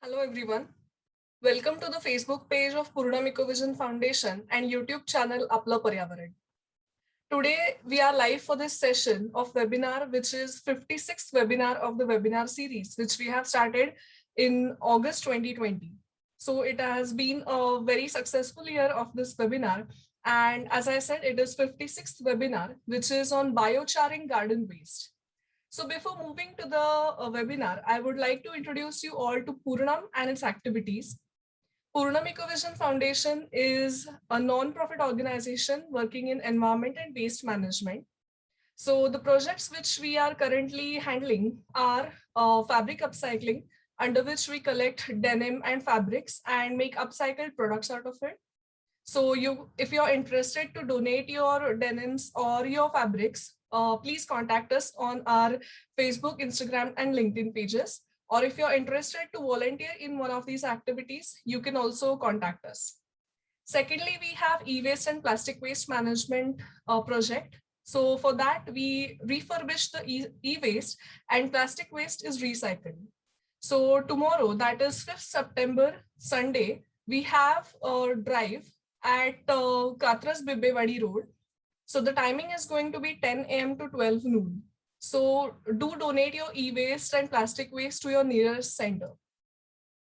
Hello everyone. Welcome to the Facebook page of Purnam Ecovision Foundation and YouTube channel Apla Paryavaran. Today we are live for this session of webinar, which is 56th webinar of the webinar series, which we have started in August 2020. So it has been a very successful year of this webinar. And as I said, it is 56th webinar, which is on Biocharring Garden Waste. So before moving to the webinar, I would like to introduce you all to Purnam and its activities. Purnam Ecovision Foundation is a non-profit organization working in environment and waste management. So the projects which we are currently handling are fabric upcycling, under which we collect denim and fabrics and make upcycled products out of it. So if you're interested to donate your denims or your fabrics, please contact us on our Facebook, Instagram, and LinkedIn pages. Or if you're interested to volunteer in one of these activities, you can also contact us. Secondly, we have e-waste and plastic waste management project. So for that, we refurbish the e-waste and plastic waste is recycled. So tomorrow, that is 5th September, Sunday, we have a drive at Katras Bibbewadi Road. So the timing is going to be 10 a.m. to 12 noon. So do donate your e-waste and plastic waste to your nearest center.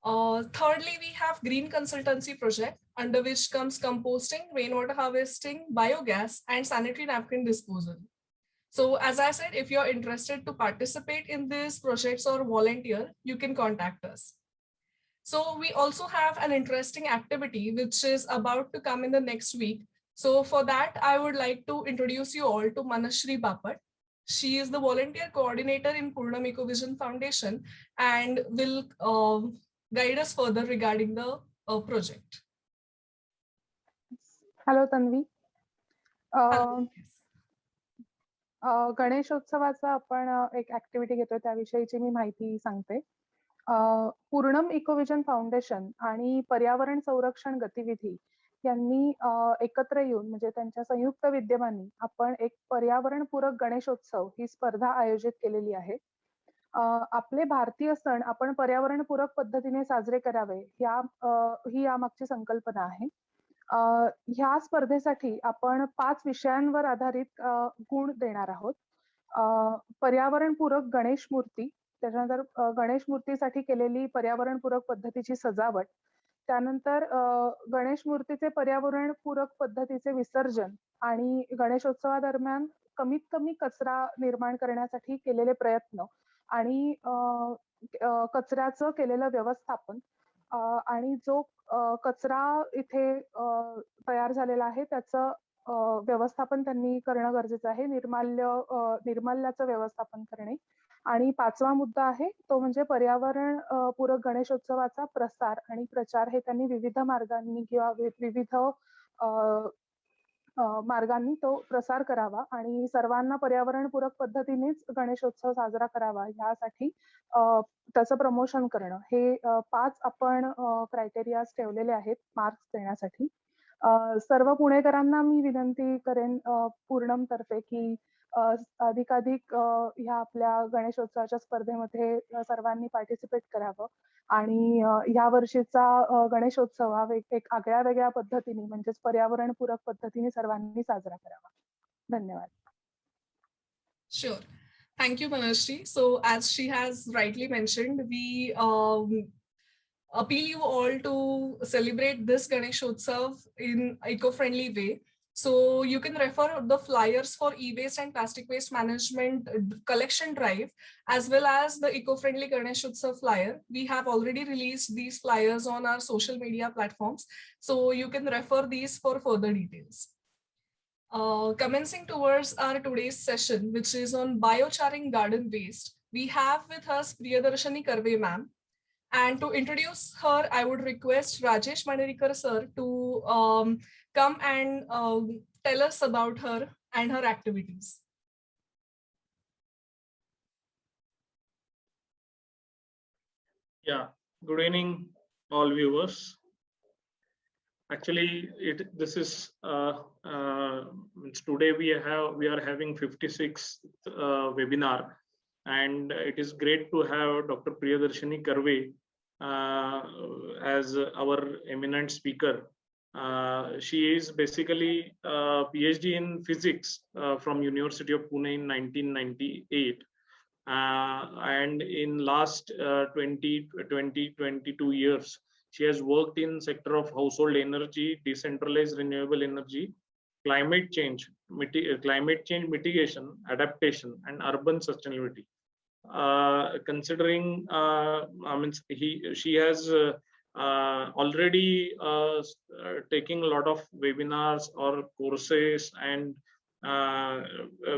Thirdly, we have Green Consultancy project, under which comes composting, rainwater harvesting, biogas, and sanitary napkin disposal. So as I said, if you're interested to participate in these projects or volunteer, you can contact us. So we also have an interesting activity which is about to come in the next week. So for that, I would like to introduce you all to Manashri Bapat. She is the volunteer coordinator in Purnam Ecovision Foundation and will guide us further regarding the project. Hello, Tanvi. Hello. गणेशोत्सवाचा आपण एक activity घेतोय त्याविषयीची मी माहिती सांगते. पूर्णम Ecovision foundation आणि पर्यावरण संरक्षण गतिविधी यांनी एकत्र येऊन म्हणजे त्यांच्या संयुक्त विद्यमाने आपण एक पर्यावरणपूरक गणेशोत्सव ही स्पर्धा आयोजित केलेली आहे. आपले भारतीय सण आपण पर्यावरणपूरक पद्धतीने साजरे करावे ही यामागची संकल्पना आहे. ह्या स्पर्धेसाठी आपण 5 विषयांवर आधारित गुण देणार आहोत. पर्यावरणपूरक गणेश मूर्ती, त्याच्यानंतर गणेश मूर्तीसाठी केलेली पर्यावरणपूरक पद्धतीची सजावट, त्यानंतर गणेश मूर्तीचे पर्यावरणपूरक पद्धतीचे विसर्जन आणि गणेशोत्सवादरम्यान कमीत कमी कचरा निर्माण करण्यासाठी केलेले प्रयत्न आणि कचऱ्याचं केलेलं व्यवस्थापन आणि जो कचरा इथे तयार झालेला आहे त्याचं व्यवस्थापन त्यांनी करणं गरजेचं आहे. निर्माल्याचं व्यवस्थापन करणे. आणि 5वा मुद्दा आहे तो म्हणजे पर्यावरण पूरक गणेशोत्सवाचा प्रसार आणि प्रचार हे त्यांनी विविध मार्गांनी किंवा विविध मार्गांनी तो प्रसार करावा आणि सर्वांना पर्यावरणपूरक पद्धतीनेच गणेशोत्सव साजरा करावा यासाठी त्याचं प्रमोशन करणं हे 5 आपण क्रायटेरियाज ठेवलेले आहेत मार्क्स देण्यासाठी. सर्व पुणेकरांना मी विनंती करेन पूर्णमतर्फे की अधिकाधिक ह्या आपल्या गणेशोत्सवाच्या स्पर्धेमध्ये सर्वांनी पार्टिसिपेट करावं आणि या वर्षीचा गणेशोत्सव हा एक आगळ्या वेगळ्या पद्धतीने म्हणजेच पर्यावरणपूरक पद्धतीने सर्वांनी साजरा करावा. धन्यवाद. Sure. Thank you, Manashri. So as she has rightly mentioned, we appeal you all to celebrate this Ganeshotsav in eco-friendly way. So you can refer the flyers for e-waste and plastic waste management collection drive, as well as the eco-friendly Ganeshotsav flyer. We have already released these flyers on our social media platforms. So you can refer these for further details. Commencing towards our today's session, which is on Biocharring Garden Waste, we have with us Priyadarshini Karve ma'am. And to introduce her, I would request Rajesh Manirikar sir to come and tell us about her and her activities. Yeah, good evening, all viewers. Actually, this is today we are having 56th webinar, and it is great to have Dr. Priyadarshini Karve as our eminent speaker. She is basically a PhD in physics from University of Pune in 1998. And in last 22 years, she has worked in sector of household energy, decentralized renewable energy, climate change, climate change mitigation, adaptation, and urban sustainability. Considering, I mean, she has already taking a lot of webinars or courses and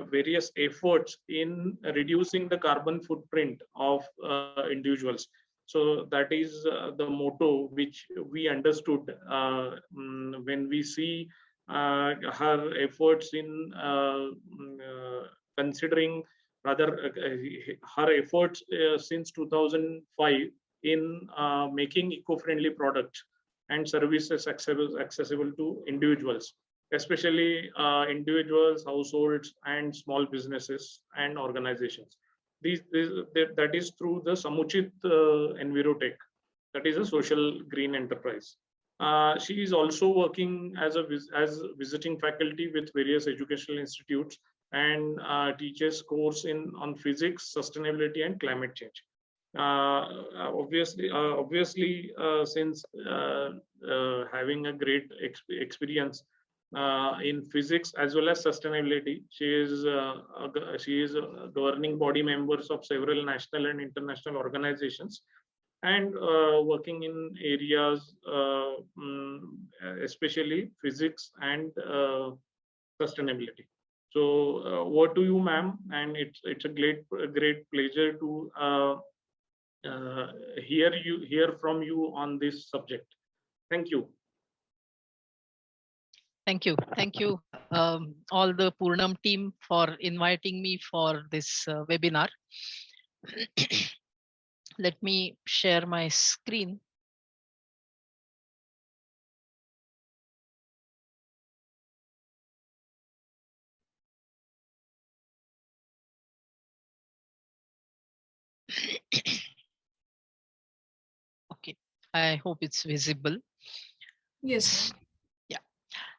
various efforts in reducing the carbon footprint of individuals. So that is the motto which we understood when we see her efforts in considering rather her efforts since 2005 in making eco-friendly products and services accessible to individuals, especially individuals, households, and small businesses and organizations. That is through the Samuchit Envirotech, that is a social green enterprise. She is also working as visiting faculty with various educational institutes and teaches course on physics, sustainability, and climate change. Obviously, since having a great experience in physics as well as sustainability, she is a governing body members of several national and international organizations, and working in areas especially physics and sustainability. So over to you, ma'am, and it's a great pleasure to hear from you on this subject. Thank you. Thank you. Thank you, all the Purnam team, for inviting me for this webinar. Let me share my screen. Okay, I hope it's visible. Yes. Yeah.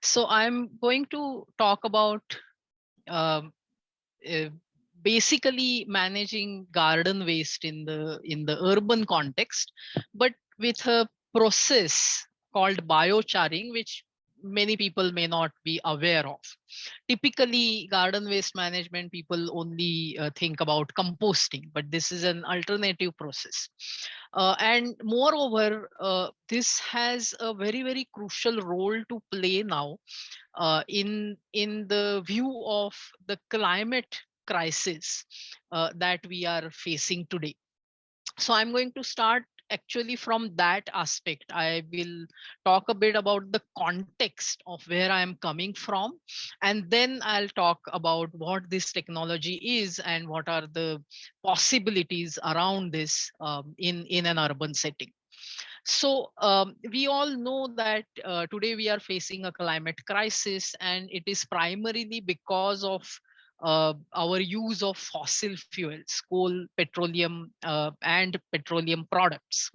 So I'm going to talk about basically managing garden waste in the urban context, but with a process called biocharring, which many people may not be aware of. Typically, garden waste management, people only think about composting, but this is an alternative process. And moreover, this has a very crucial role to play now in the view of the climate crisis that we are facing today. So I'm going to start actually from that aspect. I will talk a bit about the context of where I am coming from, and then I'll talk about what this technology is and what are the possibilities around this in an urban setting. So we all know that today we are facing a climate crisis, and it is primarily because of our use of fossil fuels, coal, petroleum, and petroleum products.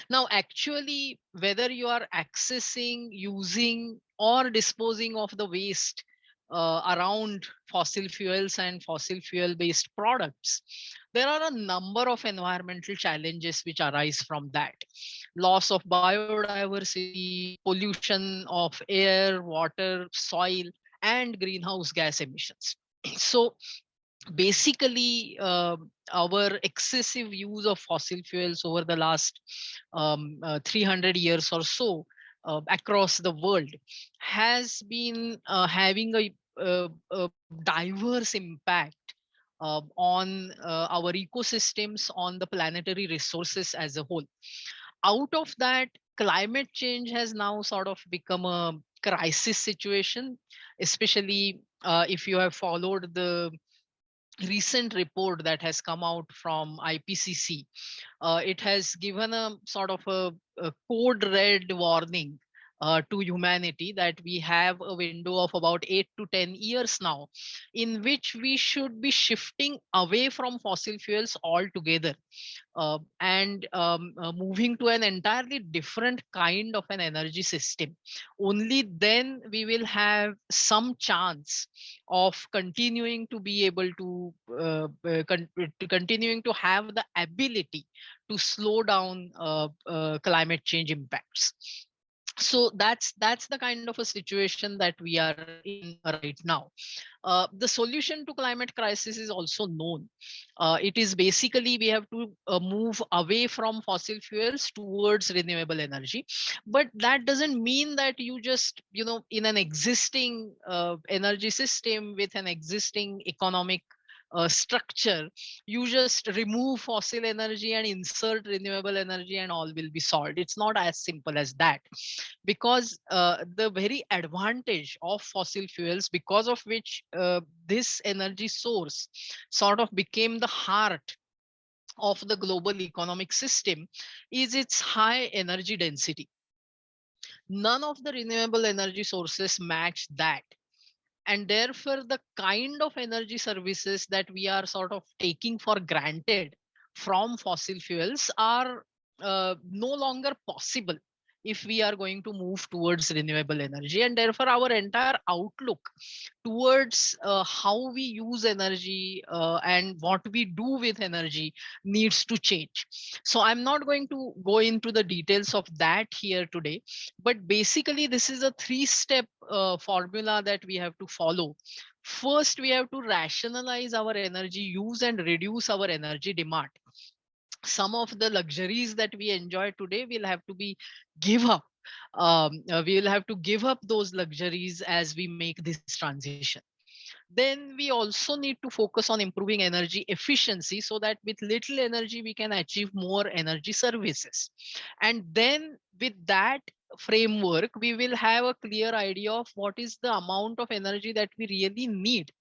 Now, actually, whether you are accessing, using, or disposing of the waste around fossil fuels and fossil fuel based products, there are a number of environmental challenges which arise from that. Loss of biodiversity, pollution of air, water, soil, and greenhouse gas emissions. So basically, our excessive use of fossil fuels over the last 300 years or so across the world has been having a diverse impact on our ecosystems, on the planetary resources as a whole. Out of that, climate change has now sort of become a crisis situation, especially if you have followed the recent report that has come out from IPCC. It has given a sort of a code red warning to humanity, that we have a window of about 8 to 10 years now, in which we should be shifting away from fossil fuels altogether, and moving to an entirely different kind of an energy system. Only then we will have some chance of continuing to be able to continuing to have the ability to slow down climate change impacts. So that's the kind of a situation that we are in right now. The solution to climate crisis is also known. It is basically we have to move away from fossil fuels towards renewable energy. But that doesn't mean that you just, in an existing energy system with an existing economic structure, you just remove fossil energy and insert renewable energy and all will be solved. It's not as simple as that, because the very advantage of fossil fuels, because of which this energy source sort of became the heart of the global economic system, is its high energy density. None of the renewable energy sources match that. And therefore, the kind of energy services that we are sort of taking for granted from fossil fuels are no longer possible if we are going to move towards renewable energy. And therefore, our entire outlook towards how we use energy and what we do with energy needs to change. So I'm not going to go into the details of that here today, but basically this is a three-step formula that we have to follow. First, we have to rationalize our energy use and reduce our energy demand. Some of the luxuries that we enjoy today will have to be give up. We will have to give up those luxuries as we make this transition. Then we also need to focus on improving energy efficiency, so that with little energy we can achieve more energy services. And then with that framework, we will have a clear idea of what is the amount of energy that we really need.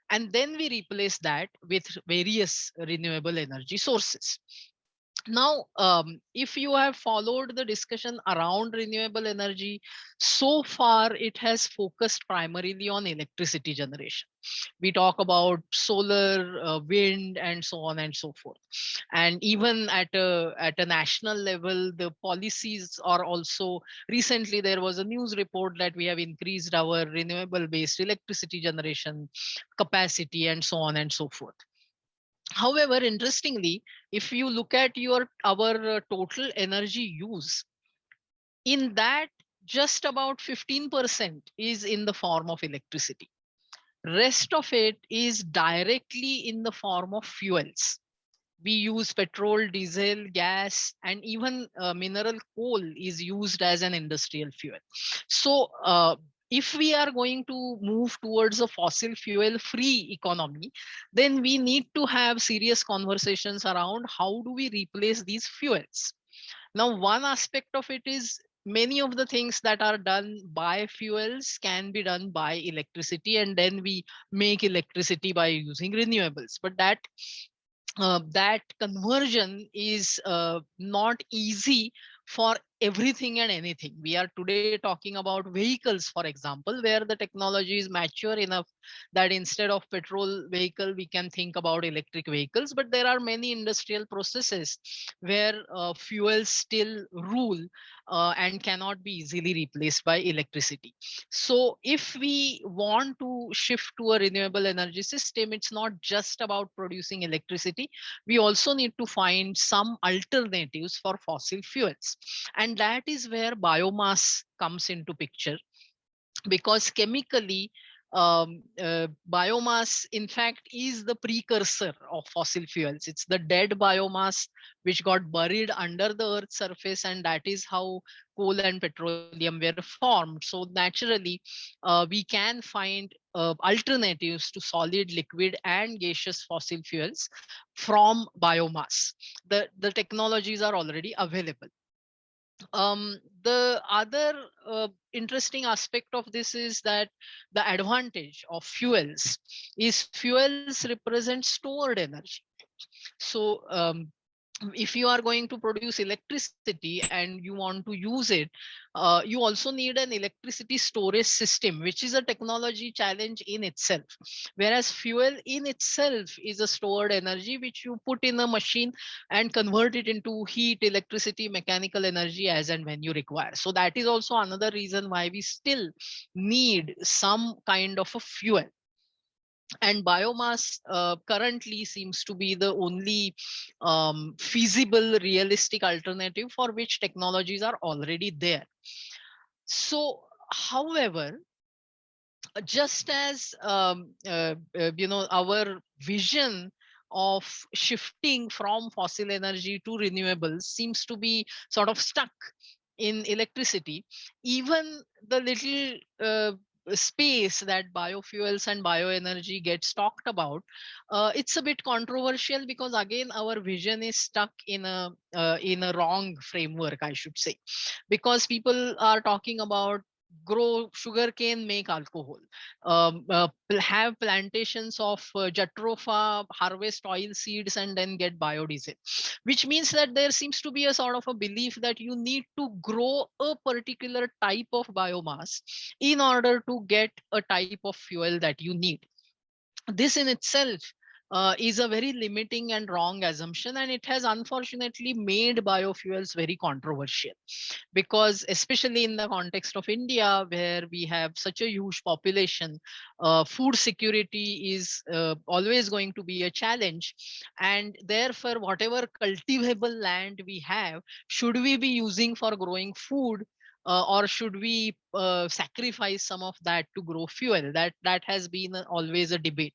And then we replace that with various renewable energy sources. Now, if you have followed the discussion around renewable energy, so far it has focused primarily on electricity generation. We talk about solar, wind, and so on and so forth. And even at a national level, the policies are also, recently there was a news report that we have increased our renewable based electricity generation capacity and so on and so forth. However, interestingly, if you look at our total energy use, in that just about 15% is in the form of electricity. Rest of it is directly in the form of fuels. We use petrol, diesel, gas, and even mineral coal is used as an industrial fuel. So if we are going to move towards a fossil fuel free economy, then we need to have serious conversations around how do we replace these fuels. Now, one aspect of it is many of the things that are done by fuels can be done by electricity, and then we make electricity by using renewables. But that conversion is not easy for everything and anything. We are today talking about vehicles, for example, where the technology is mature enough that instead of petrol vehicle, we can think about electric vehicles. But there are many industrial processes where fuels still rule and cannot be easily replaced by electricity. So if we want to shift to a renewable energy system, it's not just about producing electricity. We also need to find some alternatives for fossil fuels. And that is where biomass comes into picture, because chemically biomass in fact is the precursor of fossil fuels. It's the dead biomass which got buried under the earth's surface, and that is how coal and petroleum were formed. So naturally we can find alternatives to solid, liquid, and gaseous fossil fuels from biomass. The technologies are already available. The other interesting aspect of this is that the advantage of fuels represent stored energy. So if you are going to produce electricity and you want to use it, you also need an electricity storage system, which is a technology challenge in itself. Whereas fuel in itself is a stored energy which you put in a machine and convert it into heat, electricity, mechanical energy as and when you require. So that is also another reason why we still need some kind of a fuel. And biomass currently seems to be the only feasible, realistic alternative for which technologies are already there. So, however, just as our vision of shifting from fossil energy to renewables seems to be sort of stuck in electricity, even the little space that biofuels and bioenergy gets talked about, it's a bit controversial, because again our vision is stuck in a wrong framework, I should say. Because people are talking about grow sugarcane, make alcohol, have plantations of jatropha, harvest oil seeds, and then get biodiesel, which means that there seems to be a sort of a belief that you need to grow a particular type of biomass in order to get a type of fuel that you need. This in itself is a very limiting and wrong assumption, and it has unfortunately made biofuels very controversial, because especially in the context of India, where we have such a huge population, food security is always going to be a challenge. And therefore, whatever cultivable land we have, should we be using for growing food, or should we sacrifice some of that to grow fuel? That has been always a debate.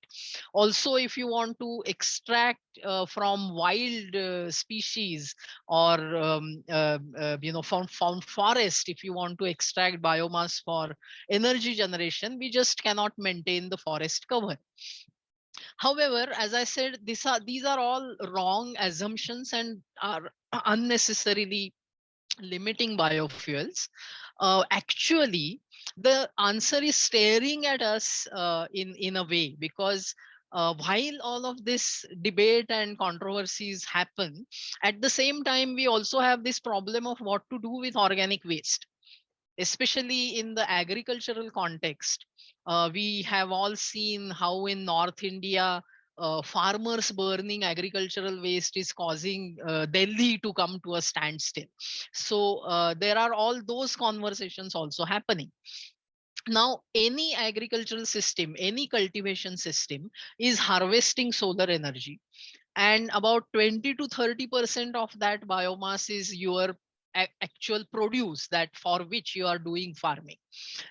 Also, if you want to extract from wild species, or from forest, if you want to extract biomass for energy generation, we just cannot maintain the forest cover. However, as I said, these are all wrong assumptions and are unnecessarily limiting biofuels. Actually, the answer is staring at us in a way, because while all of this debate and controversies happen, at the same time we also have this problem of what to do with organic waste, especially in the agricultural context. We have all seen how in North India, farmers burning agricultural waste is causing Delhi to come to a standstill. So there are all those conversations also happening. Now, any agricultural system, any cultivation system is harvesting solar energy, and about 20 to 30% of that biomass is your actual produce, that for which you are doing farming.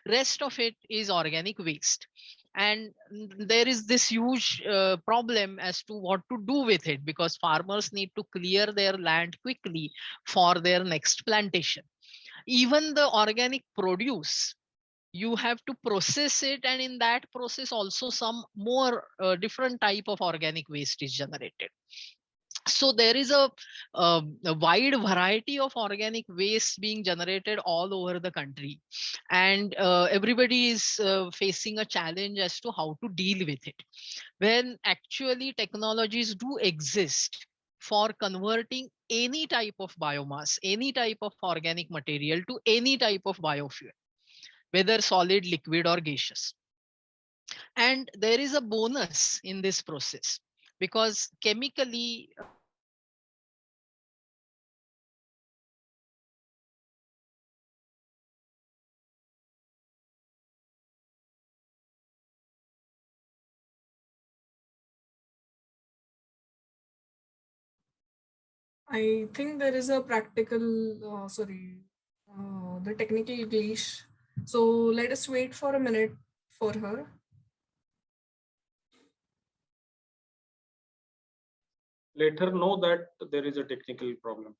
Rest of it is organic waste. And there is this huge problem as to what to do with it, because farmers need to clear their land quickly for their next plantation. Even the organic produce, you have to process it, and in that process also some more different type of organic waste is generated. So there is a wide variety of organic waste being generated all over the country, and everybody is facing a challenge as to how to deal with it, when actually technologies do exist for converting any type of biomass, any type of organic material to any type of biofuel, whether solid, liquid, or gaseous. And there is a bonus in this process, because chemically I think there is a the technical glitch. So let us wait for a minute for her. Let her know that there is a technical problem.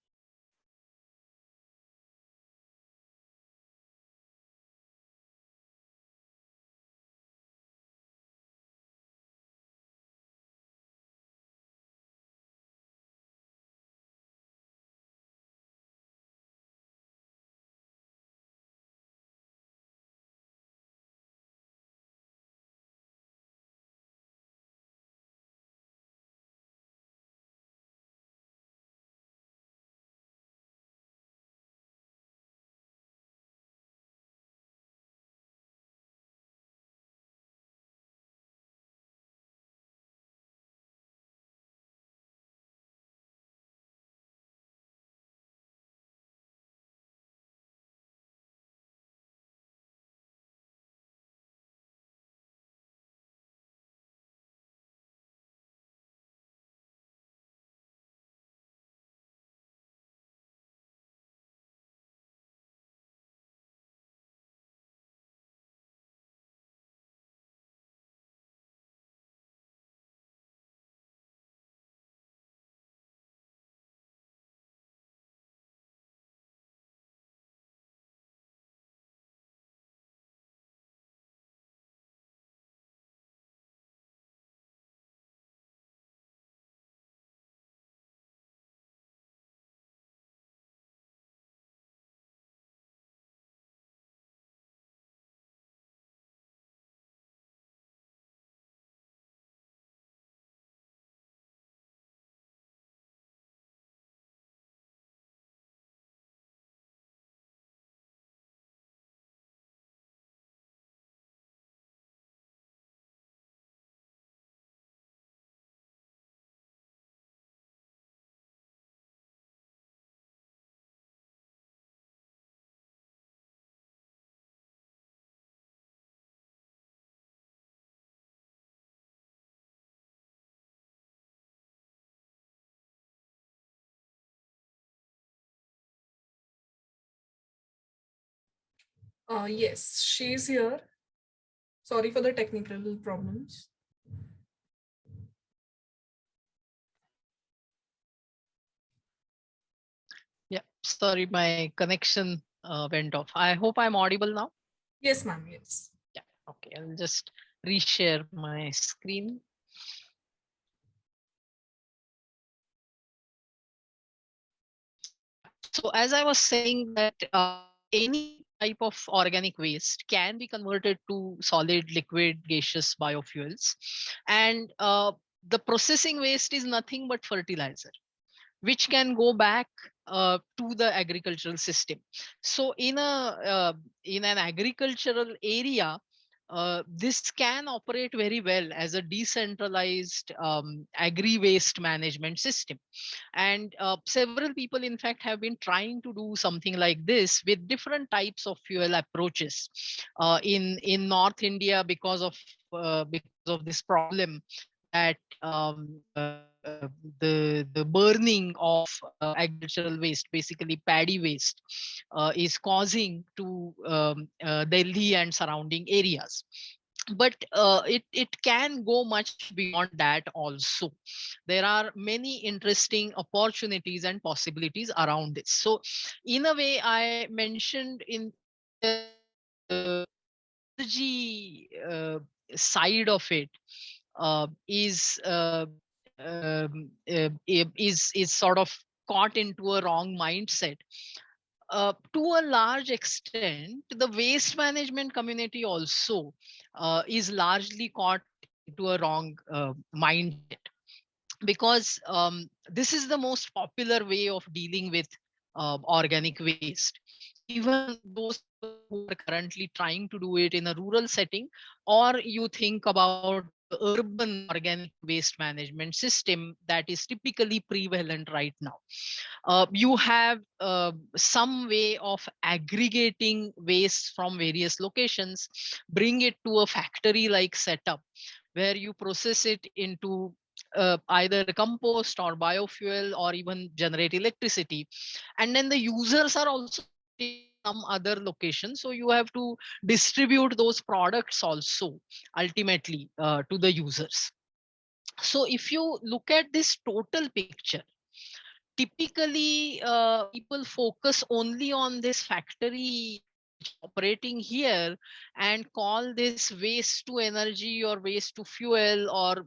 Yes, she's here. Sorry for the technical problems. Yeah, sorry, my connection went off. I hope I'm audible now. Yes, ma'am. Yes. Yeah, okay, I'll just reshare my screen. So as I was saying that any type of organic waste can be converted to solid, liquid, gaseous biofuels. And the processing waste is nothing but fertilizer, which can go back to the agricultural system. So in an agricultural area, this can operate very well as a decentralized agri waste management system. And several people in fact have been trying to do something like this with different types of fuel approaches in North India because of this problem that the burning of agricultural waste, basically paddy waste, is causing to Delhi and surrounding areas. But it can go much beyond that also. There are many interesting opportunities and possibilities around this. So in a way, I mentioned in the energy side of it is sort of caught into a wrong mindset. To a large extent, the waste management community also is largely caught into a wrong mindset, because this is the most popular way of dealing with organic waste. Even those people who are currently trying to do it in a rural setting, or you think about the urban organic waste management system that is typically prevalent right now. You have some way of aggregating waste from various locations, bring it to a factory like setup where you process it into either compost or biofuel or even generate electricity. And then the users are also in some other location, so you have to distribute those products also ultimately to the users. So if you look at this total picture, typically people focus only on this factory which is operating here and call this waste to energy or waste to fuel or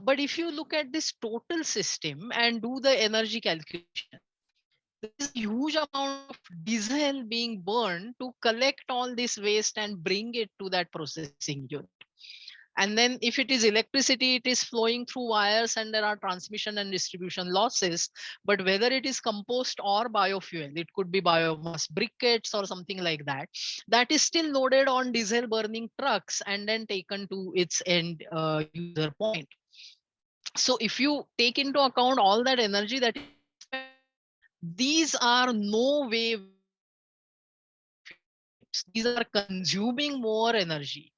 but if you look at this total system and do the energy calculation, there is a huge amount of diesel being burned to collect all this waste and bring it to that processing unit. And then if it is electricity, it is flowing through wires and there are transmission and distribution losses. But whether it is compost or biofuel, it could be biomass briquettes or something like that, that is still loaded on diesel burning trucks and then taken to its end user point. So if you take into account all that energy that is spent, these are no way, these are consuming more energy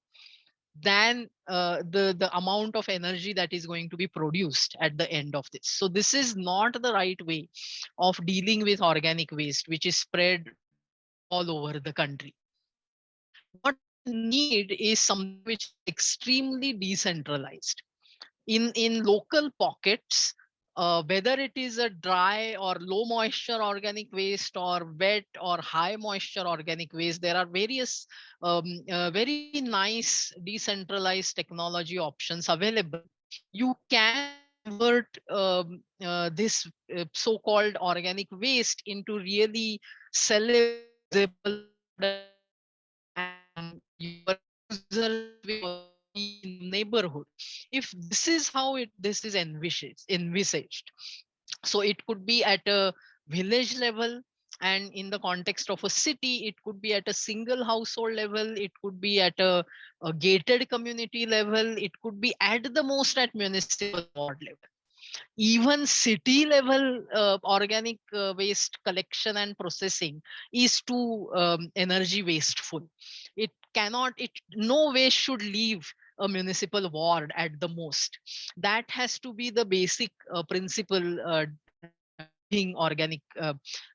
than the amount of energy that is going to be produced at the end of this. So this is not the right way of dealing with organic waste, which is spread all over the country. What we need is something which is extremely decentralized in local pockets, whether it is a dry or low moisture organic waste or wet or high moisture organic waste. There are various very nice decentralized technology options available. You can convert this so-called organic waste into really sellable and your users will be in neighborhood. If this is how this is envisaged, so it could be at a village level, and in the context of a city it could be at a single household level, it could be at a gated community level, it could be at the most at municipal ward level. Even city level organic waste collection and processing is too energy wasteful. It cannot, it no waste should leave a municipal ward at the most. That has to be the basic principle in organic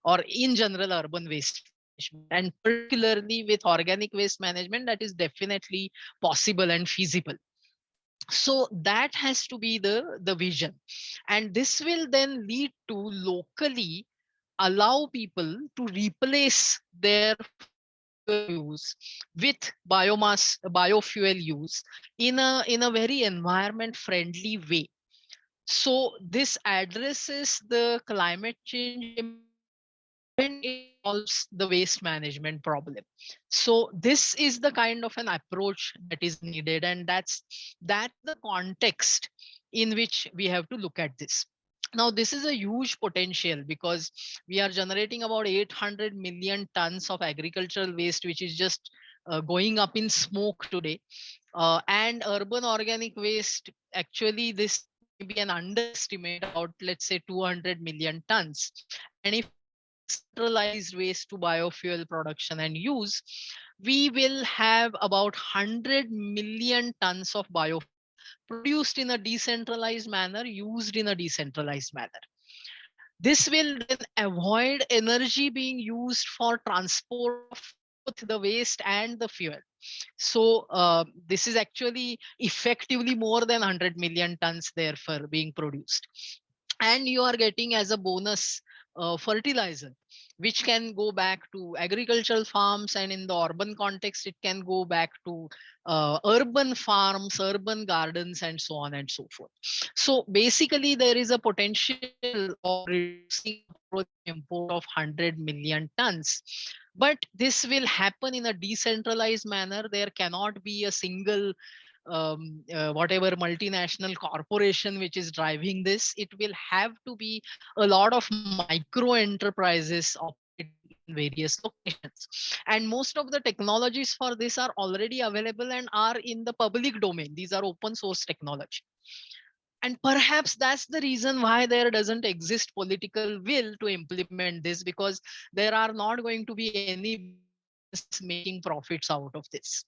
or in general urban waste. management, and particularly with organic waste management, that is definitely possible and feasible. So that has to be the vision, and this will then lead to locally allow people to replace their use with biofuel use in a very environment friendly way. So this addresses the climate change impact and it solves the waste management problem. So this is the kind of an approach that is needed, and that's the context in which we have to look at this. Now this is a huge potential because we are generating about 800 million tons of agricultural waste, which is just going up in smoke today. And urban organic waste, actually this may be an underestimate, about let's say 200 million tons. And if centralized waste to biofuel production and use, we will have about 100 million tons of biofuel produced in a decentralized manner, used in a decentralized manner. This will then avoid energy being used for transport of both the waste and the fuel. So this is actually effectively more than 100 million tons therefore being produced. And you are getting as a bonus fertilizer, which can go back to agricultural farms, and in the urban context it can go back to urban farms, urban gardens, and so on and so forth. So basically there is a potential of reducing import of 100 million tons, but this will happen in a decentralized manner. There cannot be a single whatever multinational corporation which is driving this. It will have to be a lot of micro enterprises operating in various locations, and most of the technologies for this are already available and are in the public domain. These are open source technology, and perhaps that's the reason why there doesn't exist political will to implement this, because there are not going to be any businesses making profits out of this.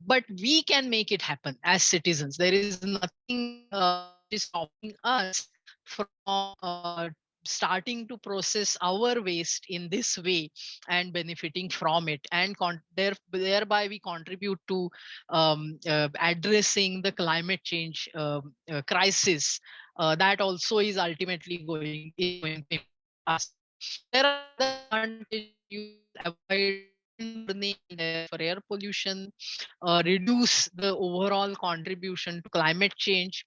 But we can make it happen as citizens. There is nothing which is stopping us from starting to process our waste in this way and benefiting from it, and thereby we contribute to addressing the climate change crisis that also is ultimately going to impact us. There are other advantages. You avoid burning, therefore air pollution, reduce the overall contribution to climate change,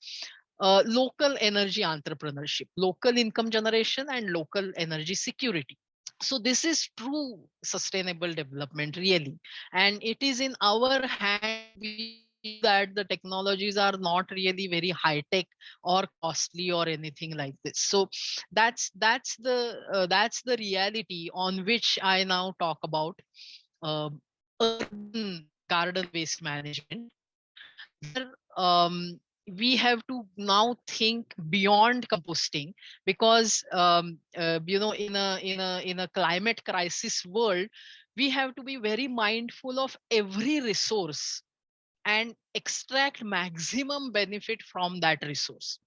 local energy entrepreneurship, local income generation, and local energy security. So this is true sustainable development really, and it is in our hand. We that the technologies are not really very high tech or costly or anything like this. So that's the reality on which I now talk about urban garden waste management, where we have to now think beyond composting, because in a climate crisis world, we have to be very mindful of every resource and extract maximum benefit from that resource.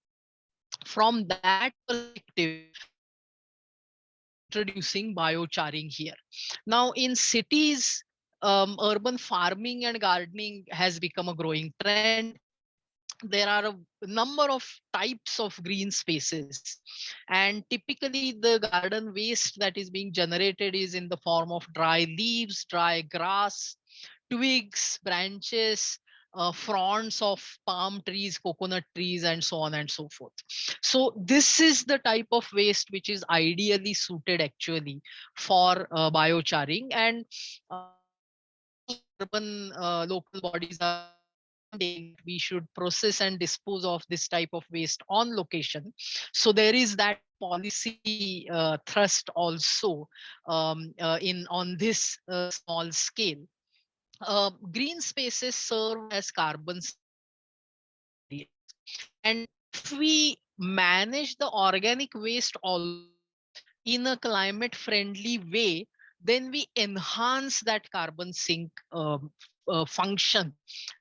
From that perspective, we are introducing biocharring here. Now, in cities, urban farming and gardening has become a growing trend. There are a number of types of green spaces, and typically the garden waste that is being generated is in the form of dry leaves, dry grass, twigs, branches, fronds of palm trees, coconut trees, and so on and so forth. So this is the type of waste which is ideally suited actually for biocharring, and many urban local bodies are demanding that we should process and dispose of this type of waste on location. So there is that policy thrust also in on this small scale. Green spaces serve as carbon areas. And if we manage the organic waste also in a climate friendly way, then we enhance that carbon sink function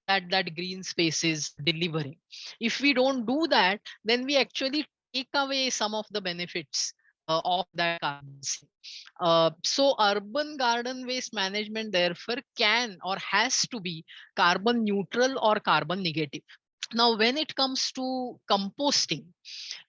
that green space is delivering. If we don't do that, then we actually take away some of the benefits of that carbon sink. So urban garden waste management therefore can or has to be carbon neutral or carbon negative. Now, when it comes to composting,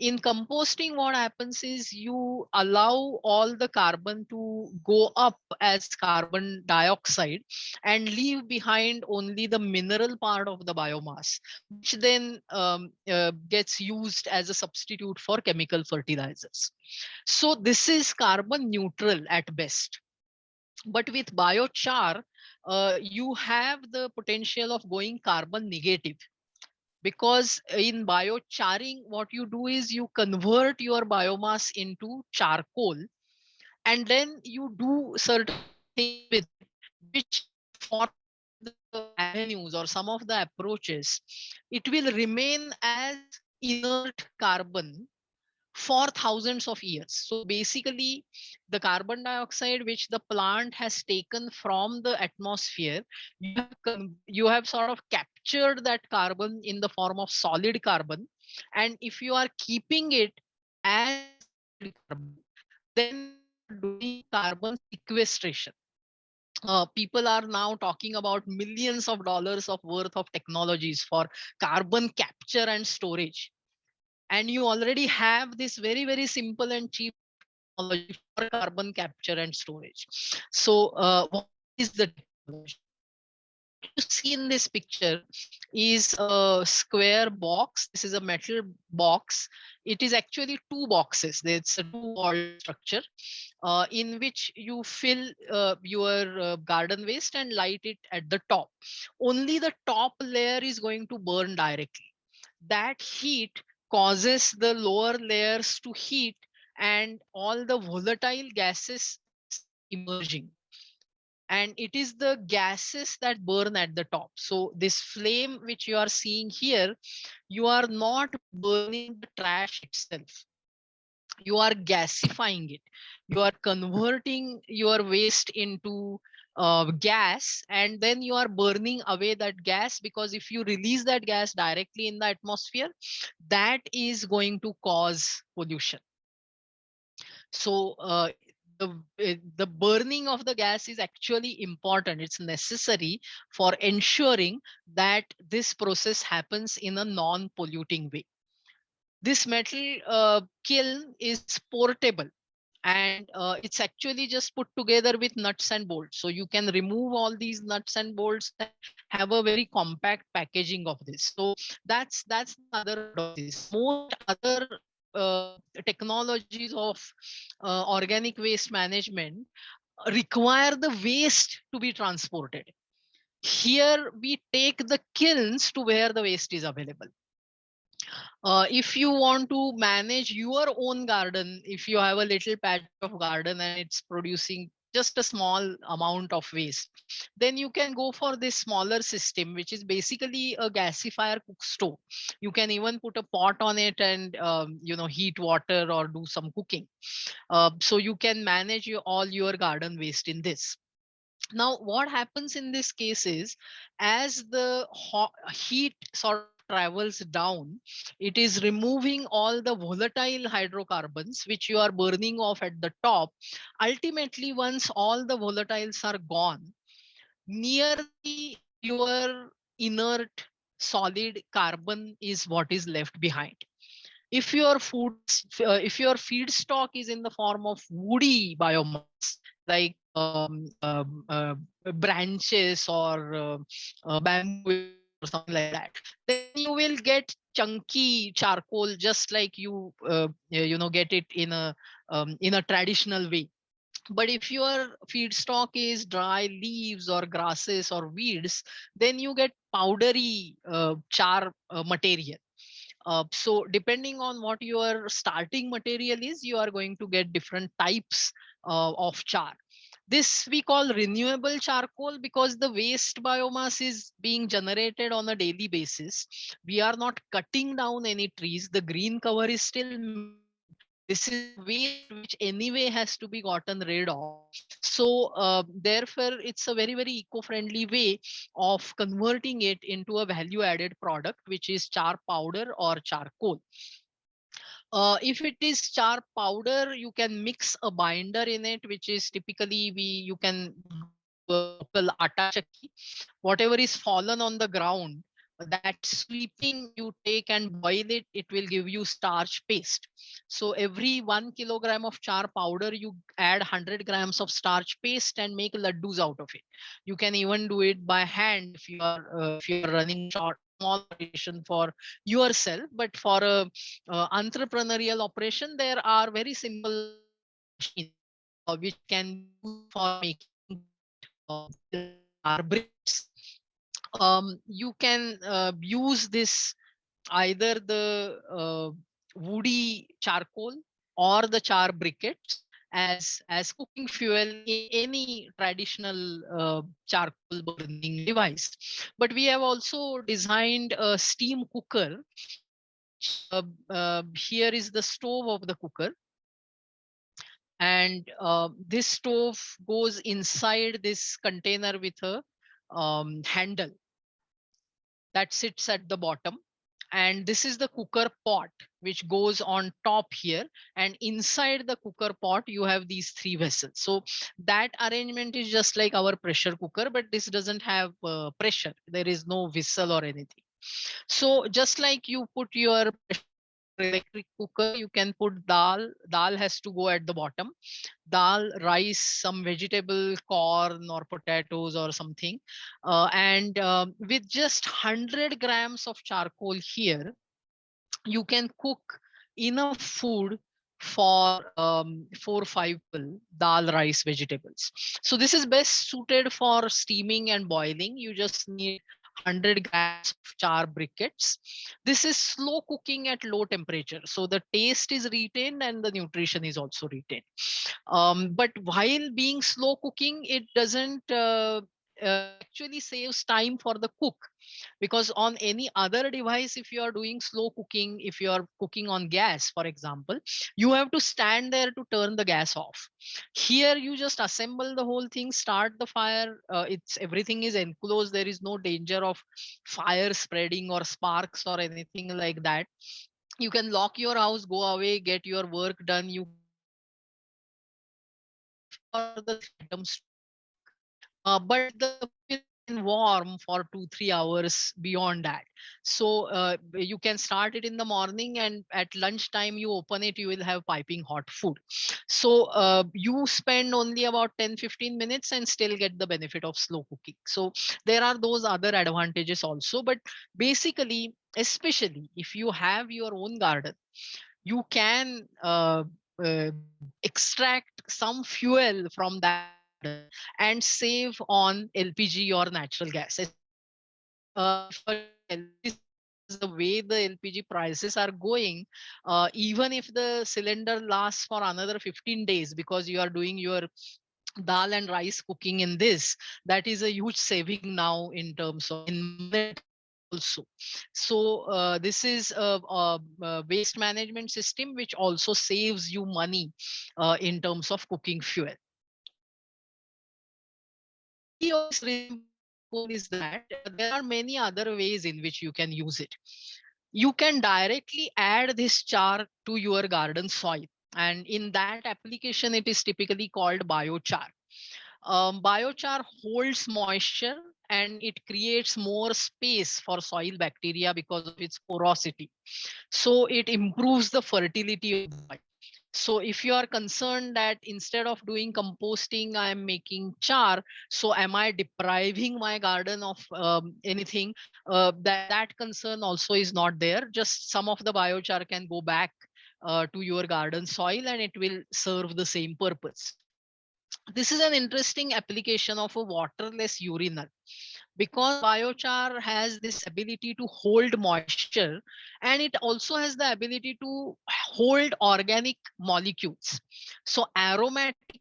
in composting, what happens is you allow all the carbon to go up as carbon dioxide and leave behind only the mineral part of the biomass, which then gets used as a substitute for chemical fertilizers. So this is carbon neutral at best. But with biochar, you have the potential of going carbon negative, because in biocharring, what you do is you convert your biomass into charcoal, and then you do certain things with it, which for the avenues or some of the approaches, it will remain as inert carbon for thousands of years. So basically, the carbon dioxide which the plant has taken from the atmosphere, you have sort of captured that carbon in the form of solid carbon. And if you are keeping it as solid carbon, then you are doing carbon sequestration. People are now talking about millions of dollars of worth of technologies for carbon capture and storage, and you already have this very, very simple and cheap technology for carbon capture and storage. So what is the technology? What you see in this picture is a square box. This is a metal box. It is actually two boxes. It's a two-walled structure in which you fill your garden waste and light it at the top. Only the top layer is going to burn directly. That heat causes the lower layers to heat, and all the volatile gases start emerging, and it is the gases that burn at the top. So this flame which you are seeing here, you are not burning the trash itself, you are gasifying it. You are converting your waste into gas, and then you are burning away that gas, because if you release that gas directly in the atmosphere, that is going to cause pollution. So the burning of the gas is actually important. It's necessary for ensuring that this process happens in a non-polluting way. This metal kiln is portable, and it's actually just put together with nuts and bolts. So you can remove all these nuts and bolts and have a very compact packaging of this. So that's the other part of this. Most other technologies of organic waste management require the waste to be transported. Here we take the kilns to where the waste is available. If you want to manage your own garden, if you have a little patch of garden and it's producing just a small amount of waste, then you can go for this smaller system, which is basically a gasifier cook stove. You can even put a pot on it and heat water or do some cooking. So you can manage all your garden waste in this. Now, what happens in this case is, as the heat sort of travels down, it is removing all the volatile hydrocarbons which you are burning off at the top. Ultimately, once all the volatiles are gone, nearly your inert solid carbon is what is left behind. If your feedstock is in the form of woody biomass, like branches or bamboo or something like that, then you will get chunky charcoal, just like you get it in a traditional way. But if your feedstock is dry leaves or grasses or weeds, then you get powdery char material. So depending on what your starting material is, you are going to get different types of char. This we call renewable charcoal, because the waste biomass is being generated on a daily basis. We are not cutting down any trees. The green cover is still maintained. This is waste which anyway has to be gotten rid of. So therefore, it's a very, very eco-friendly way of converting it into a value-added product, which is char powder or charcoal. If it is char powder, you can mix a binder in it, which is typically you can local atta chakki. Whatever is fallen on the ground, that sweeping you take and boil it, it will give you starch paste. So every 1 kilogram of char powder, you add 100 grams of starch paste and make laddus out of it. You can even do it by hand if you are running short small operation for yourself, but for a entrepreneurial operation, there are very simple machines which can be used for making our bricks. You can use this either the woody charcoal or the char briquettes as cooking fuel in any traditional charcoal burning device. But we have also designed a steam cooker, which here is the stove of the cooker, and this stove goes inside this container with a handle that sits at the bottom, and this is the cooker pot which goes on top here, and inside the cooker pot you have these three vessels. So that arrangement is just like our pressure cooker, but this doesn't have pressure. There is no whistle or anything. So just like you put your electric cooker, you can put dal has to go at the bottom, dal, rice, some vegetable, corn or potatoes or something, and with just 100 grams of charcoal here, you can cook enough food for 4 or 5 people, dal, rice, vegetables. So this is best suited for steaming and boiling. You just need 100 grams of char briquettes. This is slow cooking at low temperature, so the taste is retained and the nutrition is also retained. But while being slow cooking, it doesn't actually saves time for the cook, because on any other device, if you are doing slow cooking, if you are cooking on gas for example, you have to stand there to turn the gas off. Here you just assemble the whole thing, start the fire, it's everything is enclosed, there is no danger of fire spreading or sparks or anything like that. You can lock your house, go away, get your work done. You for the items, but the food is warm for 2 3 hours beyond that. So you can start it in the morning, and at lunchtime you open it, you will have piping hot food. So you spend only about 10 15 minutes and still get the benefit of slow cooking. So there are those other advantages also, but basically, especially if you have your own garden, you can uh, extract some fuel from that garden and save on LPG or natural gas. If LPG, the way the LPG prices are going, even if the cylinder lasts for another 15 days because you are doing your dal and rice cooking in this, that is a huge saving now in terms of in also. So this is a waste management system which also saves you money in terms of cooking fuel. Is that there are many other ways in which you can use it. You can directly add this char to your garden soil, and in that application it is typically called biochar. Biochar holds moisture and it creates more space for soil bacteria because of its porosity. So it improves the fertility of the soil. So if you are concerned that instead of doing composting, I am making char, so am I depriving my garden of anything? That concern also is not there. Just some of the biochar can go back to your garden soil and it will serve the same purpose. This is an interesting application of a waterless urinal, because biochar has this ability to hold moisture, and it also has the ability to hold organic molecules. So aromatic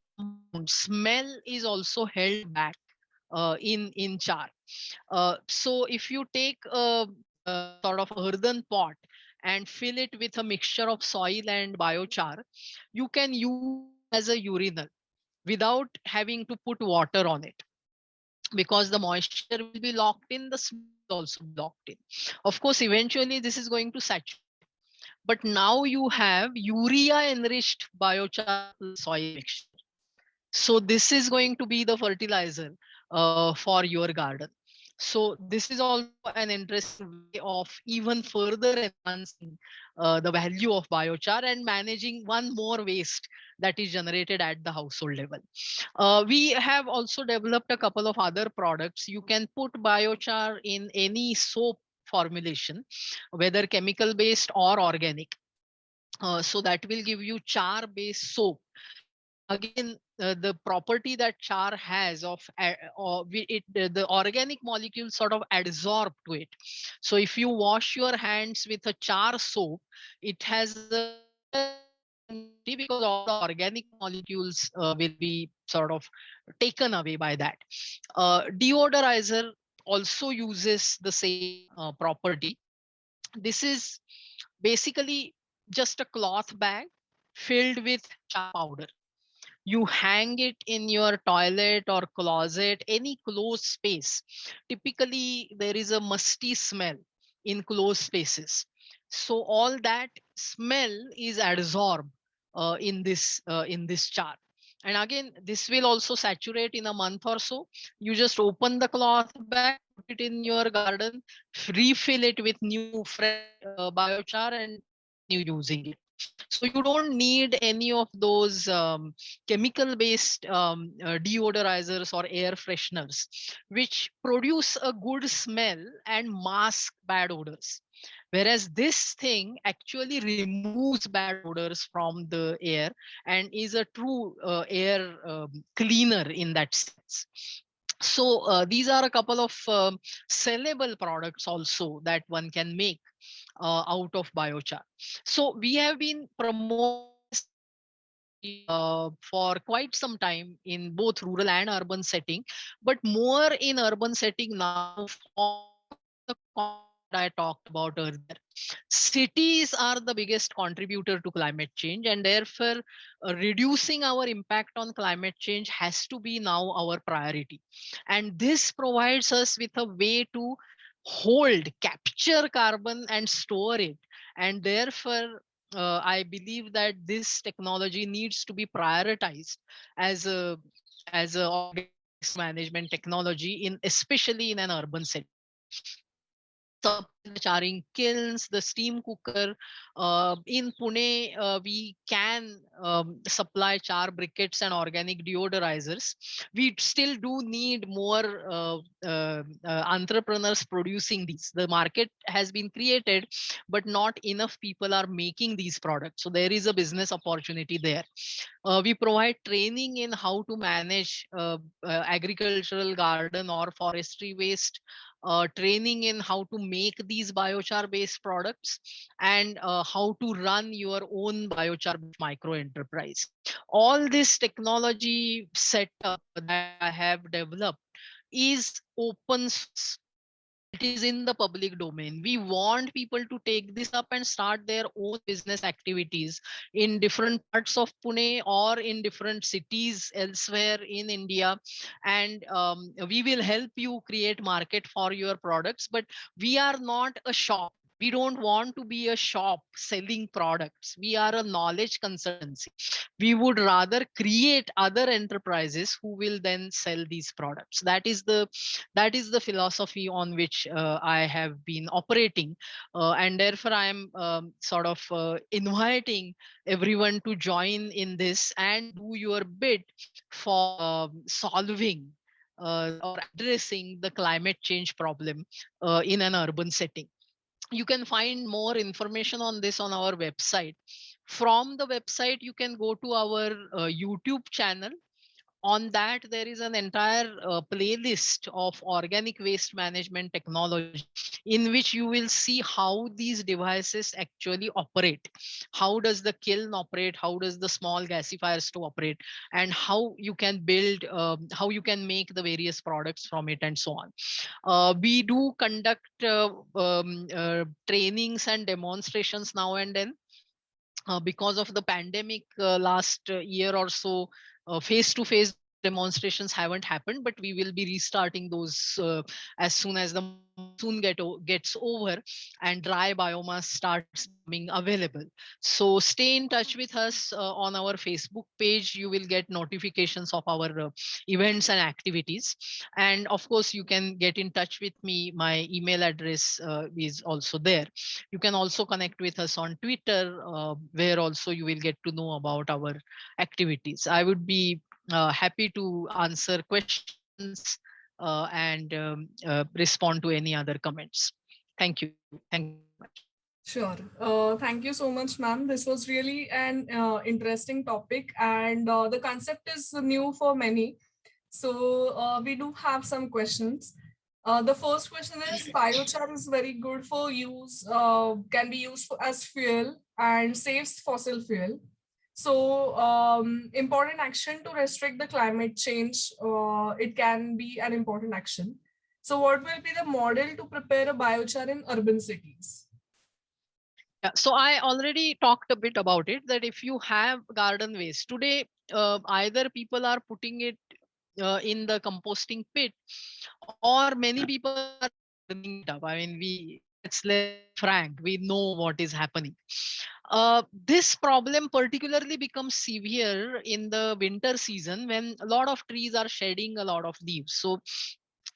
smell is also held back in char. So if you take a sort of earthen pot and fill it with a mixture of soil and biochar, you can use as a urinal without having to put water on it, because the moisture will be locked in, the smell will also be locked in. Of course, eventually this is going to saturate. but now you have urea enriched biochar soil mixture. So this is going to be the fertilizer for your garden. So this is also an interesting way of even further enhancing the value of biochar and managing one more waste that is generated at the household level. We have also developed a couple of other products. You can put biochar in any soap formulation, whether chemical based or organic. So that will give you char based soap. And again, the property that char has of the organic molecules sort of adsorb to it. So if you wash your hands with a char soap, it has a immunity because all the organic molecules will be sort of taken away by that. Deodorizer also uses the same property. This is basically just a cloth bag filled with char powder. You hang it in your toilet or closet, any closed space. Typically there is a musty smell in closed spaces, so all that smell is adsorbed in this char. And again, this will also saturate in a month or so. You just open the cloth bag, put it in your garden, refill it with new fresh biochar, and continue using it. So you don't need any of those chemical based deodorizers or air fresheners, which produce a good smell and mask bad odors. Whereas this thing actually removes bad odors from the air and is a true air cleaner in that sense. So these are a couple of sellable products also that one can make out of biochar. So we have been promoting this technology for quite some time in both rural and urban setting, but more in urban setting now because of the context that I talked about earlier. Cities are the biggest contributor to climate change, and therefore reducing our impact on climate change has to be now our priority. And this provides us with a way to capture carbon and store it. And therefore I believe that this technology needs to be prioritized as a organic waste management technology, in especially in an urban setting. We supply the charring kilns, the steam cooker. In Pune, we can supply char briquettes and organic deodorizers. We still do need more entrepreneurs producing these. The market has been created, but not enough people are making these products. So there is a business opportunity there. We provide training in how to manage agricultural, garden, or forestry waste, training in how to make these biochar based products, and how to run your own biochar micro enterprise. All this technology setup that I have developed is open source. It is in the public domain. We want people to take this up and start their own business activities in different parts of Pune or in different cities elsewhere in India. And we will help you create market for your products. But we are not a shop. We don't want to be a shop selling products. We are a knowledge consultancy. We would rather create other enterprises who will then sell these products. That is the philosophy on which I have been operating, and therefore I am sort of inviting everyone to join in this and do your bit for solving or addressing the climate change problem in an urban setting. You can find more information on this on our website. From the website, you can go to our YouTube channel. On that, there is an entire playlist of organic waste management technology, in which you will see how these devices actually operate. How does the kiln operate? How does the small gasifiers to operate? And how you can build, how you can make the various products from it, and so on. We do conduct trainings and demonstrations now and then. Because of the pandemic last year or so, face to face demonstrations haven't happened, but we will be restarting those as soon as the monsoon gets over and dry biomass starts becoming available. So stay in touch with us on our Facebook page. You will get notifications of our events and activities. And of course, you can get in touch with me. My email address is also there. You can also connect with us on Twitter, where also you will get to know about our activities. I would be happy to answer questions and respond to any other comments. Thank you. Thank you very much. Sure. Thank you so much, ma'am. This was really an interesting topic, and the concept is new for many. So we do have some questions. The first question is biochar is very good for use, can be used as fuel and saves fossil fuel. So important action to restrict the climate change, it can be an important action. So what will be the model to prepare a biochar in urban cities? Yeah, so I already talked a bit about it, that if you have garden waste today, either people are putting it in the composting pit, or many people are burning it up. I mean, let's be frank, we know what is happening. This problem particularly becomes severe in the winter season when a lot of trees are shedding a lot of leaves. So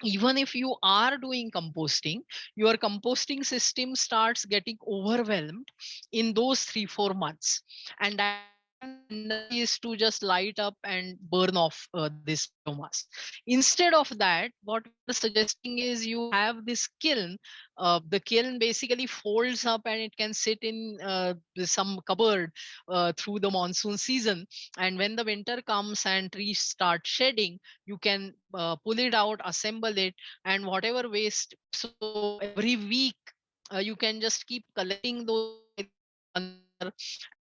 even if you are doing composting, your composting system starts getting overwhelmed in those 3-4 months, and that tendency is to just light up and burn off this biomass. Instead of that, what we're suggesting is you have this kiln. The kiln basically folds up and it can sit in some cupboard through the monsoon season, and when the winter comes and trees start shedding, you can pull it out, assemble it, and whatever waste. So every week you can just keep collecting those items,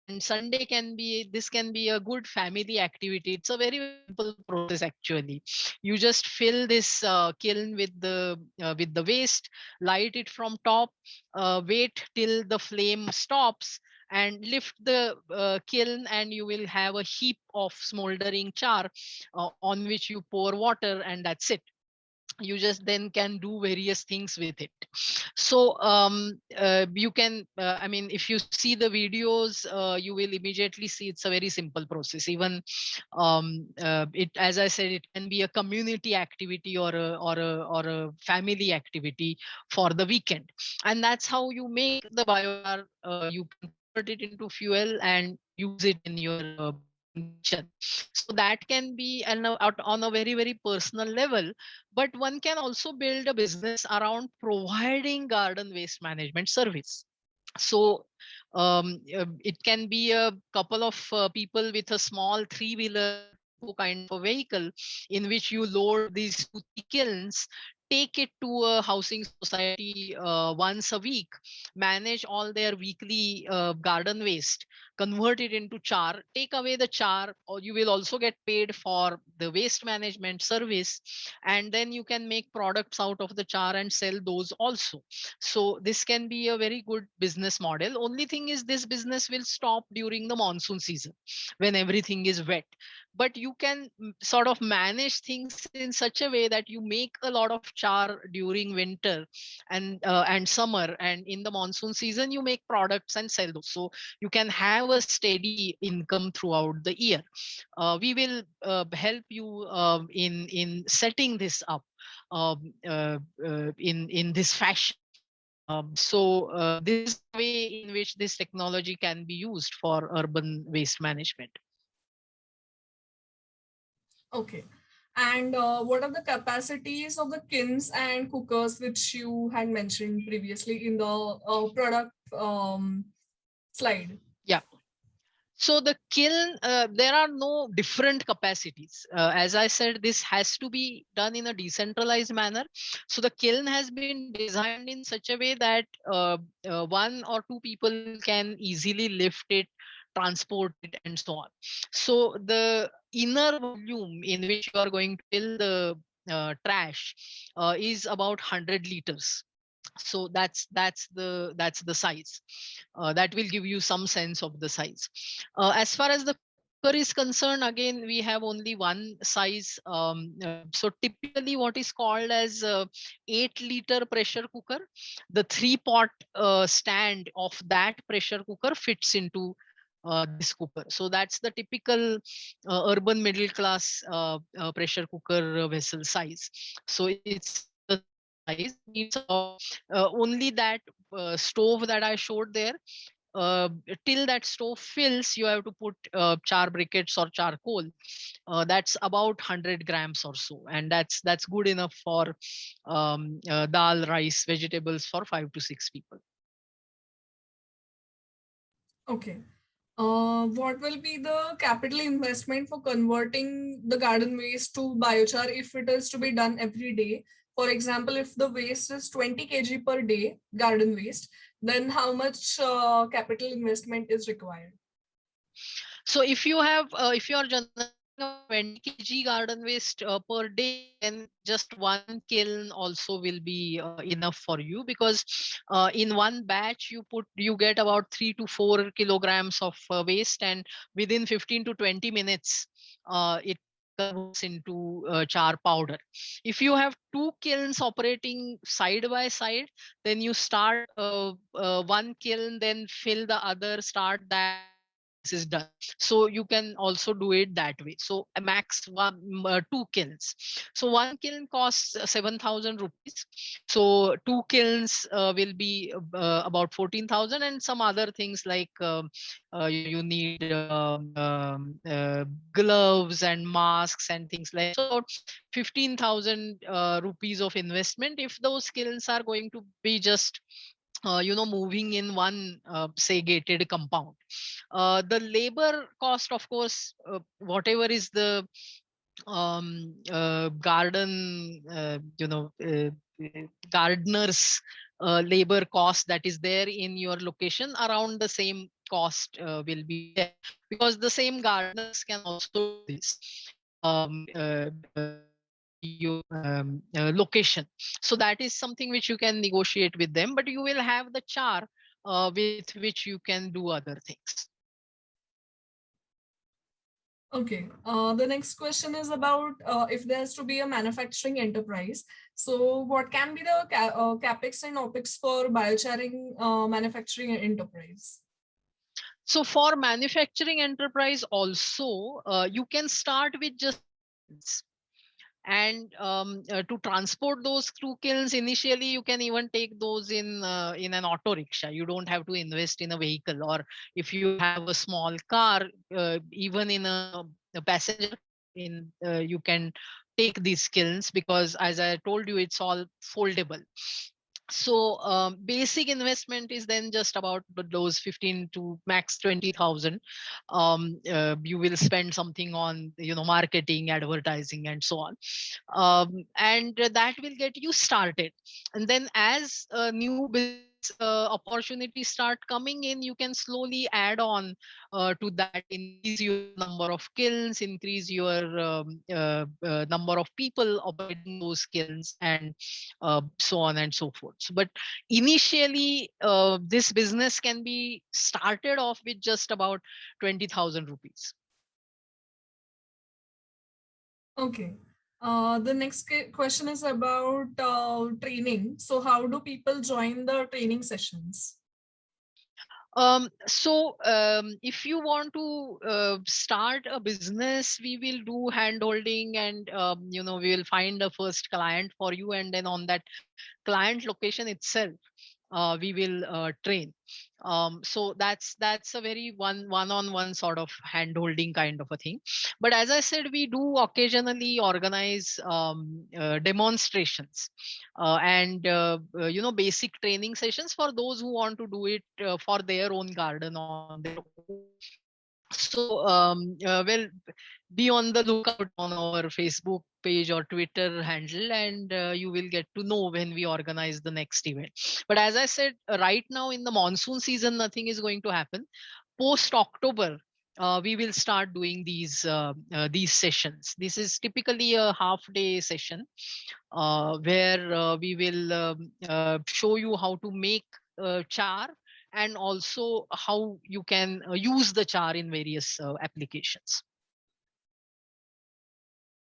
and Sunday can be a good family activity. It's a very simple process actually. You just fill this kiln with the waste, light it from top, wait till the flame stops, and lift the kiln, and you will have a heap of smoldering char on which you pour water, and that's it. You just then can do various things with it. So you can I mean, if you see the videos, you will immediately see it's a very simple process. Even it, as I said, it can be a community activity or a family activity for the weekend, and that's how you make the biochar. You can convert it into fuel and use it in your kitchen. So that can be on a very, very personal level, but one can also build a business around providing garden waste management service. So it can be a couple of people with a small three-wheeler kind of a vehicle, in which you load these 2-3 kilns, take it to a housing society once a week, manage all their weekly garden waste, convert it into char, take away the char, or you will also get paid for the waste management service, and then you can make products out of the char and sell those also. So this can be a very good business model. Only thing is, this business will stop during the monsoon season when everything is wet. But you can sort of manage things in such a way that you make a lot of char during winter and summer, and in the monsoon season you make products and sell those. So you can have a steady income throughout the year. We will help you in setting this up in this fashion. This is the way in which this technology can be used for urban waste management. Okay. And what are the capacities of the kilns and cookers which you had mentioned previously in the product slide? Yeah. So the kiln, there are no different capacities. As I said, this has to be done in a decentralized manner. So the kiln has been designed in such a way that 1 or 2 people can easily lift it, transport it, and so on. So the inner volume in which you are going to fill the trash is about 100 liters. So that's the size. That will give you some sense of the size. As far as the is concerned, again, we have only one size. So typically what is called as 8-liter pressure cooker, the 3-pot stand of that pressure cooker fits into this cooker. So that's the typical urban middle class pressure cooker vessel size. So it's the size needs only that stove that I showed there. Till that stove fills, you have to put char briquettes or charcoal. That's about 100 grams or so, and that's good enough for dal, rice, vegetables for 5 to 6 people. Okay. What will be the capital investment for converting the garden waste to biochar if it is to be done every day? For example, if the waste is 20 kg per day, garden waste, then how much capital investment is required? So if you are generating 20 kg garden waste per day, then just one kiln also will be enough for you, because in one batch you get about 3 to 4 kilograms of waste, and within 15 to 20 minutes it converts into char powder. If you have two kilns operating side by side, then you start one kiln, then fill the other, start that, is done. So you can also do it that way. So a max two kilns. So one kiln costs 7,000 rupees. So two kilns will be about 14,000, and some other things like you need gloves and masks and things like that. So 15,000 rupees of investment if those kilns are going to be just moving in one say gated compound. The labor cost, of course, whatever is the garden gardeners labor cost that is there in your location, around the same cost will be there, because the same gardeners can also do this your location. So that is something which you can negotiate with them, but you will have the char with which you can do other things. Okay. The next question is about if there's to be a manufacturing enterprise. So what can be the capex and opex for biocharring manufacturing enterprise? So for manufacturing enterprise also, you can start with just, and to transport those two kilns, initially you can even take those in an auto rickshaw. You don't have to invest in a vehicle, or if you have a small car, even in a passenger in you can take these kilns, because as I told you, it's all foldable. So basic investment is then just about those 15 to max 20,000. You will spend something on marketing, advertising, and so on, and that will get you started. And then as new business opportunities start coming in, you can slowly add on to that, increase your number of kilns, increase your number of people operating those kilns, and so on and so forth. But initially this business can be started off with just about 20,000 rupees. Okay. The next question is about training. So how do people join the training sessions? If you want to start a business, we will do hand holding, and we will find a first client for you, and then on that client location itself we will train. So that's a very one-on-one sort of hand holding kind of a thing. But as I said, we do occasionally organize demonstrations and basic training sessions for those who want to do it for their own garden on their own. So well, be on the lookout on our Facebook page or Twitter handle, and you will get to know when we organize the next event. But as I said, right now in the monsoon season, nothing is going to happen. Post October, we will start doing these sessions. This is typically a half-day session where we will show you how to make char and also how you can use the char in various applications.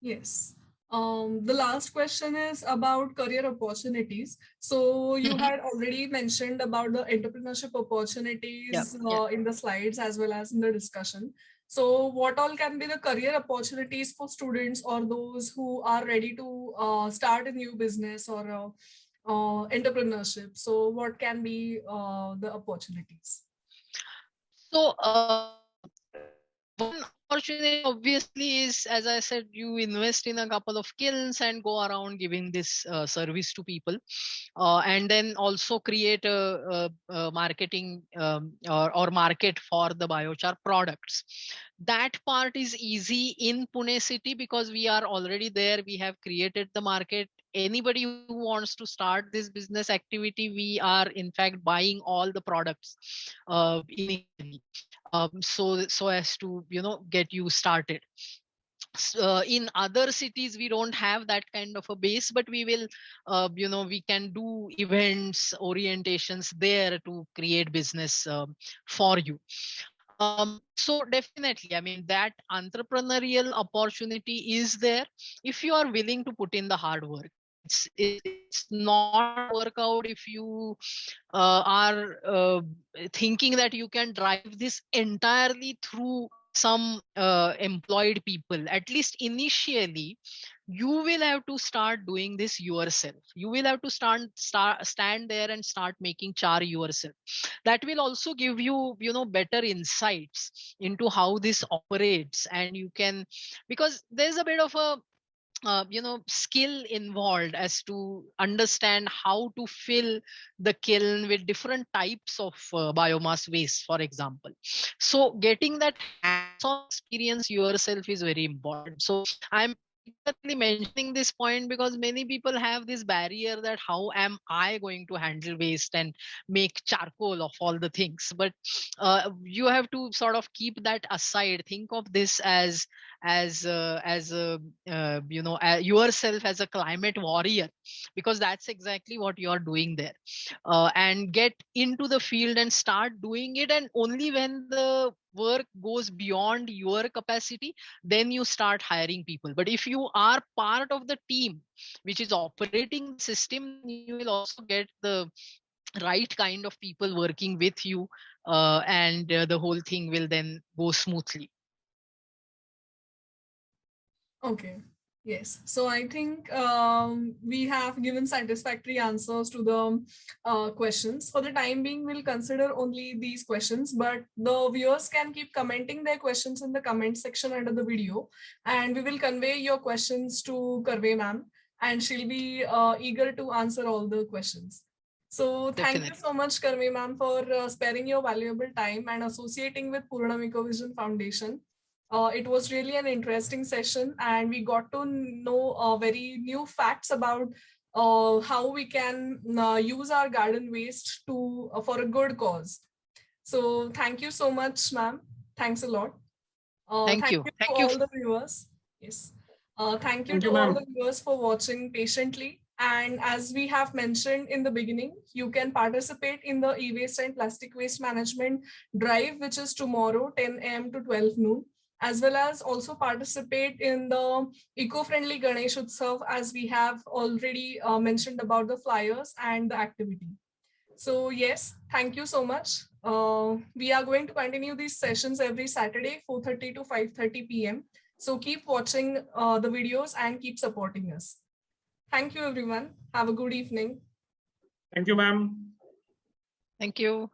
Yes. The last question is about career opportunities. So you had already mentioned about the entrepreneurship opportunities in the slides as well as in the discussion. So what all can be the career opportunities for students or those who are ready to start a new business or entrepreneurship? So what can be the opportunities? So one opportunity obviously is, as I said, you invest in a couple of kilns and go around giving this service to people, and then also create a marketing or market for the biochar products. That part is easy in Pune city because we are already there. We have created the market. Anybody who wants to start this business activity, we are in fact buying all the products initially. So as to get you started. In other cities we don't have that kind of a base, but we will we can do events, orientations there to create business for you. So definitely, I mean, that entrepreneurial opportunity is there if you are willing to put in the hard work. It's not work out if you are thinking that you can drive this entirely through some employed people. At least initially you will have to start doing this yourself. You will have to stand there and start making char yourself. That will also give you better insights into how this operates, and you can, because there's a bit of a skill involved as to understand how to fill the kiln with different types of biomass waste, for example. So getting that hands-on experience yourself is very important. So I'm particularly mentioning this point because many people have this barrier that how am I going to handle waste and make charcoal of all the things. But you have to sort of keep that aside. Think of this as yourself as a climate warrior, because that's exactly what you are doing there. And get into the field and start doing it, and only when the work goes beyond your capacity, then you start hiring people. But if you are part of the team which is operating the system, you will also get the right kind of people working with you, and the whole thing will then go smoothly. Okay. Yes. So I think we have given satisfactory answers to the questions. For the time being, we'll consider only these questions, but the viewers can keep commenting their questions in the comment section under the video, and we will convey your questions to Karve ma'am, and she'll be eager to answer all the questions. So thank you so much, Karve ma'am, for sparing your valuable time and associating with Purnamiko Vision Foundation. It was really an interesting session, and we got to know very new facts about how we can use our garden waste to for a good cause. So thank you so much, ma'am. Thanks a lot. Thank you to all the viewers. Yes. Thank you to all the viewers for watching patiently. And as we have mentioned in the beginning, you can participate in the e-waste and plastic waste management drive, which is tomorrow, 10 a.m. to 12 noon, as well as also participate in the eco-friendly Ganesh Utsav, as we have already mentioned about the flyers and the activity. So yes, thank you so much. We are going to continue these sessions every Saturday, 4:30 to 5:30 p.m. So keep watching the videos and keep supporting us. Thank you, everyone. Have a good evening. Thank you, ma'am. Thank you.